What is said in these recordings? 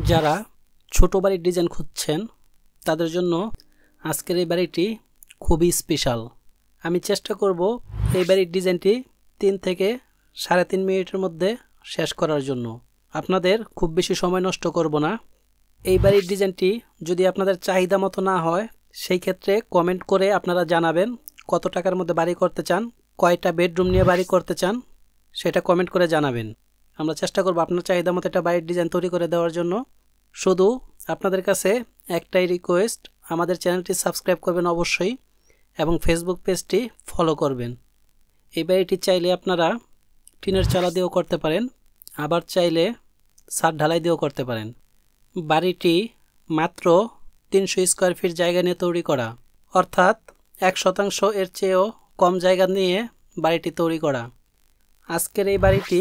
যারা ছোট বাড়ির ডিজাইন খুঁজছেন তাদের জন্য আজকের এই বাড়িটি খুবই স্পেশাল। আমি চেষ্টা করব এই বাড়ির ডিজাইনটি 3 থেকে 3.5 মিনিটের মধ্যে শেষ করার জন্য। আপনাদের খুব বেশি সময় নষ্ট করব না। এই বাড়ির ডিজাইনটি যদি আপনাদের চাহিদা মতো না হয় সেই ক্ষেত্রে কমেন্ট করে আপনারা জানাবেন কত টাকার মধ্যে বাড়ি করতে চান, কয়টা বেডরুম নিয়ে বাড়ি করতে চান সেটা কমেন্ট করে জানাবেন। আমরা চেষ্টা করব আপনার চাহিদা মতো একটা বাড়ির ডিজাইন তৈরি করে দেওয়ার জন্য। শুধু আপনাদের কাছে একটাই রিকোয়েস্ট, আমাদের চ্যানেলটি সাবস্ক্রাইব করবেন অবশ্যই এবং ফেসবুক পেজটি ফলো করবেন। এই বাড়িটি চাইলে আপনারা টিনের চালা দিয়েও করতে পারেন, আবার চাইলে ছাদ ঢালাই দিয়েও করতে পারেন। বাড়িটি মাত্র 300 স্কোয়ার ফিট জায়গা নিয়ে তৈরি করা, অর্থাৎ 1% এর চেয়েও কম জায়গা নিয়ে বাড়িটি তৈরি করা। আজকের এই বাড়িটি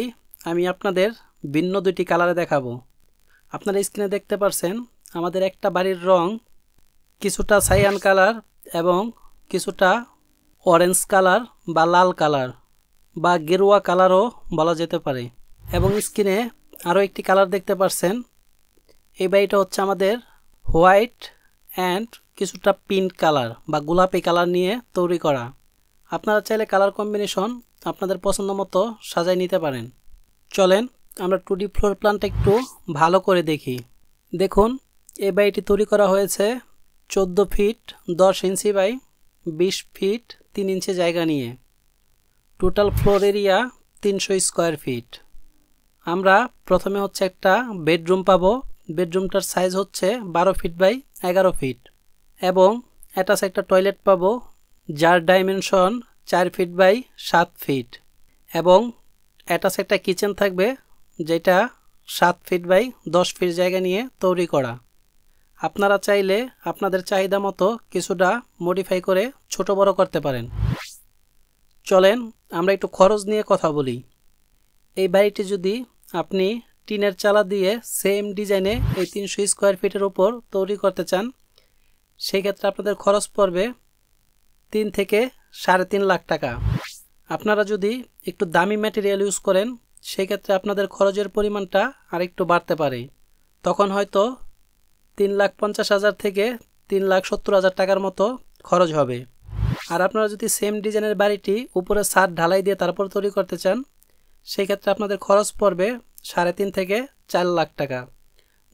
আমি আপনাদের ভিন্ন দুটি কালারে দেখাবো। আপনারা স্ক্রিনে দেখতে পাচ্ছেন আমাদের একটা বাড়ির রং কিছুটা সাইয়ান কালার এবং কিছুটা অরেঞ্জ কালার বা লাল কালার বা গেরুয়া কালারও বলা যেতে পারে। এবং স্ক্রিনে আরও একটি কালার দেখতে পাচ্ছেন। এই বাড়িটা হচ্ছে আমাদের হোয়াইট অ্যান্ড কিছুটা পিঙ্ক কালার বা গোলাপি কালার নিয়ে তৈরি করা। আপনারা চাইলে কালার কম্বিনেশন আপনাদের পছন্দ মতো সাজায় নিতে পারেন। চলেন আমরা 2D ফ্লোর প্ল্যানটা একটু ভালো করে দেখি। দেখুন, এই বাড়িটি তৈরি করা হয়েছে 14 ফিট 10 ইঞ্চি বাই 20 ফিট 3 ইঞ্চি জায়গা নিয়ে। Total floor area 300 square feet. আমরা প্রথমে হচ্ছে একটা বেডরুম পাবো। বেডরুমটার সাইজ হচ্ছে 12 ফিট বাই 11 ফিট এবং অ্যাটাচ একটা টয়লেট পাবো যার ডাইমেনশন 4 ফিট বাই 7 ফিট এবং অ্যাটাচ একটা কিচেন থাকবে যেটা 7 ফিট বাই 10 ফিট জায়গা নিয়ে তৈরি করা। আপনারা চাইলে আপনাদের চাহিদা মতো কিছুটা মডিফাই করে ছোট বড় করতে পারেন। চলেন আমরা একটু খরচ নিয়ে কথা বলি। এই বাড়িটি যদি আপনি টিনের চালা দিয়ে সেম ডিজাইনে এই 300 স্কোয়ার ফিটের উপর তৈরি করতে চান সেই ক্ষেত্রে আপনাদের খরচ পড়বে 3 থেকে 3.5 লাখ টাকা। আপনারা যদি একটু দামি ম্যাটেরিয়াল ইউজ করেন সেই ক্ষেত্রে আপনাদের খরচের পরিমাণটা আরেকটু বাড়তে পারে। তখন হয়তো 3,50,000 থেকে 3,70,000 টাকার মতো খরচ হবে। আর আপনারা যদি সেম ডিজাইনের বাড়িটি উপরে ছাদ ঢালাই দিয়ে তারপর তৈরি করতে চান সেই ক্ষেত্রে আপনাদের খরচ পড়বে 3.5 থেকে 4 লাখ টাকা।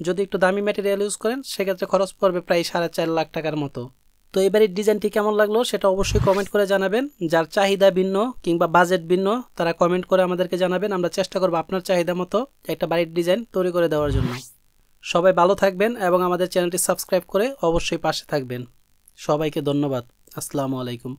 যদি একটু দামি ম্যাটেরিয়াল ইউজ করেন সেক্ষেত্রে খরচ পড়বে প্রায় 4.5 লাখ টাকার মতো। তো এই বাড়ির ডিজাইনটি কেমন লাগলো সেটা অবশ্যই কমেন্ট করে জানাবেন। যার চাহিদা ভিন্ন কিংবা বাজেট ভিন্ন তারা কমেন্ট করে আমাদেরকে জানাবেন। আমরা চেষ্টা করব আপনার চাহিদা মতো একটা বাড়ির ডিজাইন তৈরি করে দেওয়ার জন্য। সবাই ভালো থাকবেন এবং আমাদের চ্যানেলটি সাবস্ক্রাইব করে অবশ্যই পাশে থাকবেন। সবাইকে ধন্যবাদ। আসসালামু আলাইকুম।